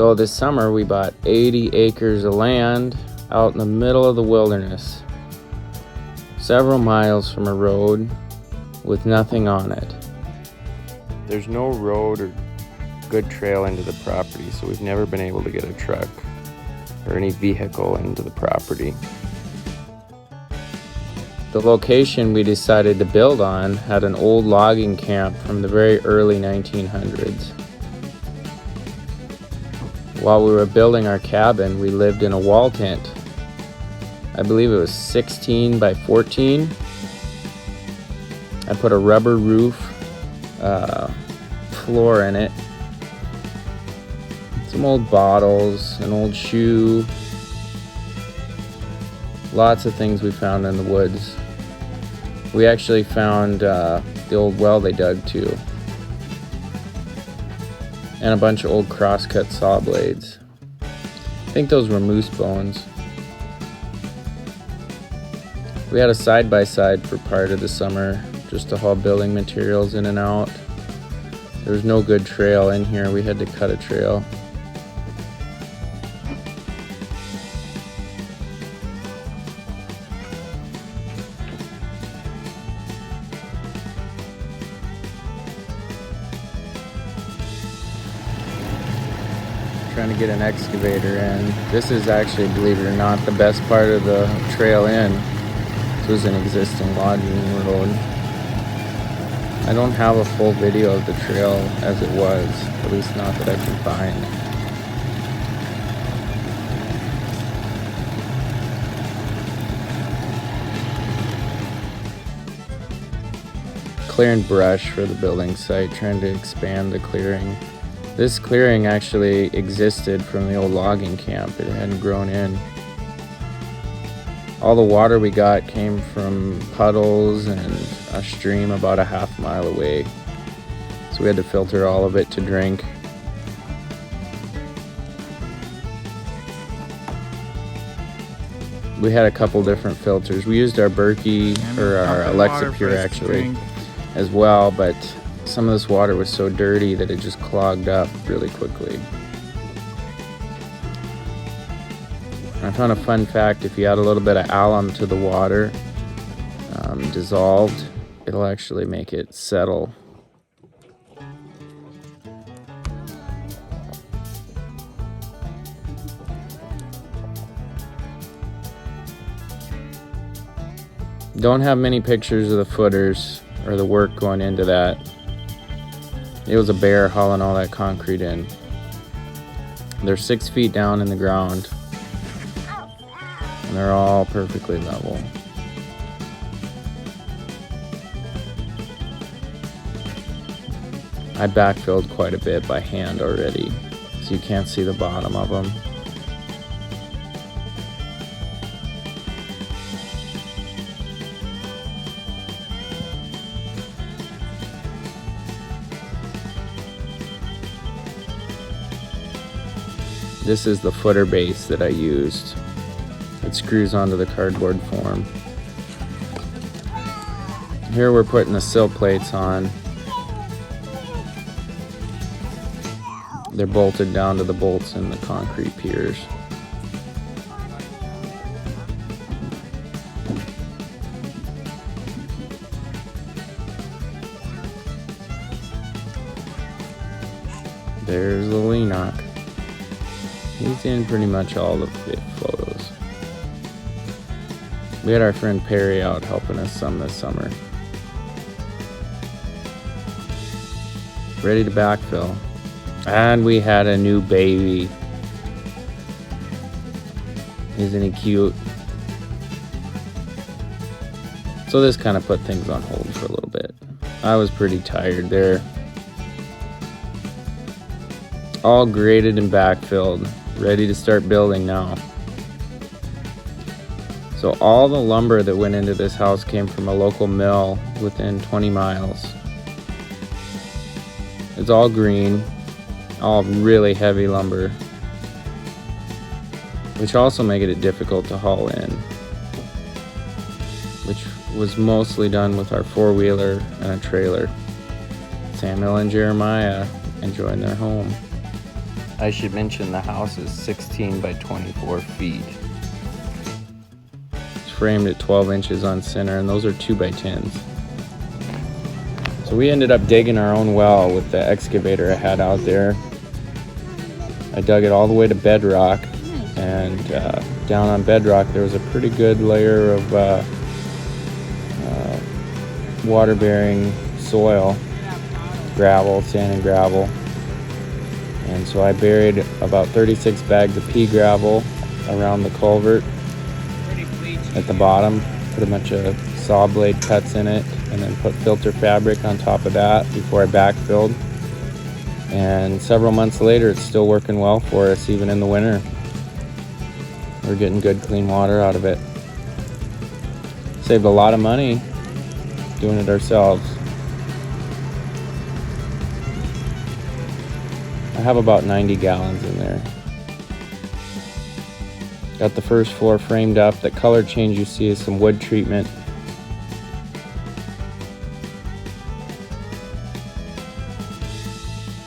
So this summer we bought 80 acres of land out in the middle of the wilderness, several miles from a road with nothing on it. There's no road or good trail into the property, so we've never been able to get a truck or any vehicle into the property. The location we decided to build on had an old logging camp from the very early 1900s. While we were building our cabin, we lived in a wall tent. I believe it was 16 by 14. I put a rubber roof floor in it, some old bottles, an old shoe, lots of things we found in the woods. We actually found the old well they dug too, and a bunch of old crosscut saw blades. I think those were moose bones. We had a side-by-side for part of the summer just to haul building materials in and out. There was no good trail in here. We had to cut a trail. Trying to get an excavator in. This is actually, believe it or not, the best part of the trail in. This was an existing logging road. I don't have a full video of the trail as it was, at least not that I can find. Clearing brush for the building site, trying to expand the clearing. This clearing actually existed from the old logging camp. It hadn't grown in. All the water we got came from puddles and a stream about a half mile away. So we had to filter all of it to drink. We had a couple different filters. We used our Berkey, or our Alexa Pure actually, as well, but some of this water was so dirty that it just clogged up really quickly. I found a fun fact: if you add a little bit of alum to the water, dissolved, it'll actually make it settle. Don't have many pictures of the footers or the work going into that. It was a bear hauling all that concrete in. They're 6 feet down in the ground, and they're all perfectly level. I backfilled quite a bit by hand already, so you can't see the bottom of them. This is the footer base that I used. It screws onto the cardboard form. Here we're putting the sill plates on. They're bolted down to the bolts in the concrete piers. There's the Leenock. He's in pretty much all the photos. We had our friend Perry out helping us some this summer. Ready to backfill. And we had a new baby. Isn't he cute? So this kind of put things on hold for a little bit. I was pretty tired there. All graded and backfilled. Ready to start building now. So all the lumber that went into this house came from a local mill within 20 miles. It's all green, all really heavy lumber, which also made it difficult to haul in, which was mostly done with our four-wheeler and a trailer. Samuel and Jeremiah enjoying their home. I should mention the house is 16 by 24 feet. It's framed at 12 inches on center, and those are 2 by 10s. So we ended up digging our own well with the excavator I had out there. I dug it all the way to bedrock, and down on bedrock there was a pretty good layer of water-bearing soil, gravel, sand and gravel. And so I buried about 36 bags of pea gravel around the culvert at the bottom, put a bunch of saw blade cuts in it, and then put filter fabric on top of that before I backfilled. And several months later, it's still working well for us, even in the winter. We're getting good clean water out of it. Saved a lot of money doing it ourselves. I have about 90 gallons in there. Got the first floor framed up. The color change you see is some wood treatment.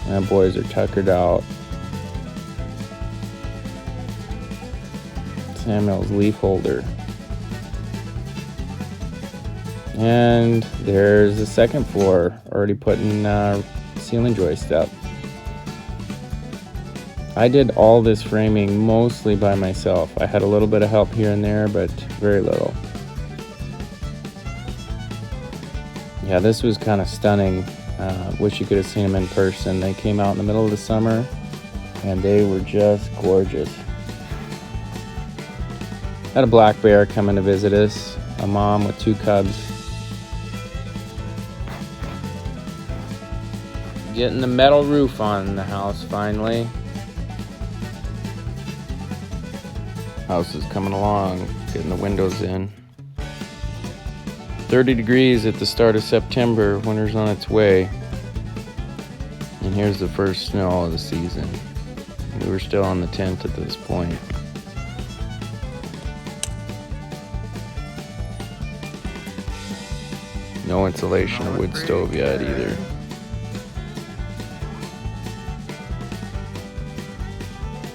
My boys are tuckered out. Samuel's leaf holder. And there's the second floor, already putting ceiling joist up. I did all this framing mostly by myself. I had a little bit of help here and there, but very little. Yeah, this was kind of stunning. Wish you could have seen them in person. They came out in the middle of the summer, and they were just gorgeous. Had a black bear coming to visit us, a mom with 2 cubs. Getting the metal roof on the house finally. House is coming along, getting the windows in. 30 degrees at the start of September, winter's on its way. And here's the first snow of the season. We were still on the tent at this point. No insulation or wood stove yet either.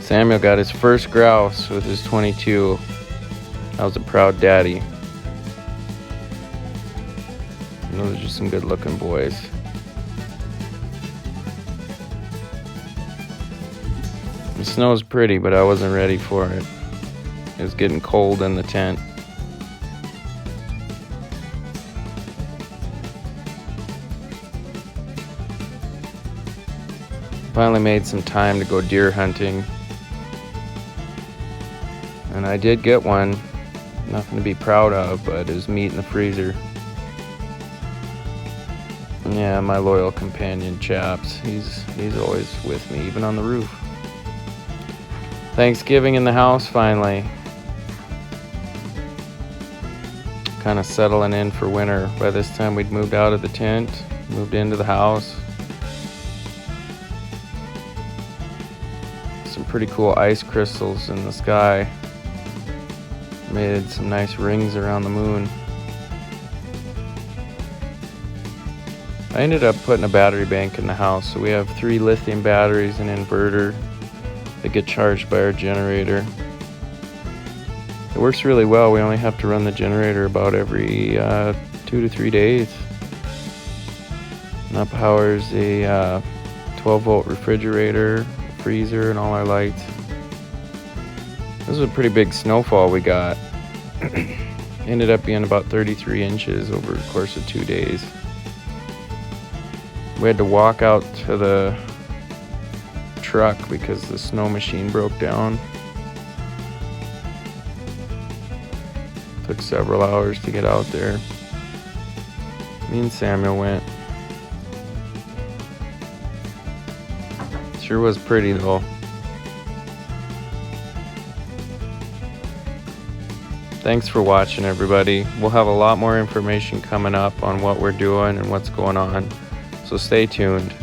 Samuel got his first grouse with his 22. I was a proud daddy. And those are just some good looking boys. The snow's pretty, but I wasn't ready for it. It was getting cold in the tent. Finally made some time to go deer hunting. And I did get one. Nothing to be proud of, but it was meat in the freezer. Yeah, my loyal companion Chaps. He's always with me, even on the roof. Thanksgiving in the house finally. Kind of settling in for winter. By this time we'd moved out of the tent, moved into the house. Some pretty cool ice crystals in the sky. Made some nice rings around the moon. I ended up putting a battery bank in the house, so we have 3 lithium batteries and an inverter that get charged by our generator. It works really well. We only have to run the generator about every 2 to 3 days. And that powers a 12-volt refrigerator, freezer, and all our lights. This was a pretty big snowfall we got. Ended up being about 33 inches over the course of 2 days. We had to walk out to the truck because the snow machine broke down. Took several hours to get out there. Me and Samuel went. Sure was pretty though. Thanks for watching, everybody. We'll have a lot more information coming up on what we're doing and what's going on, so stay tuned.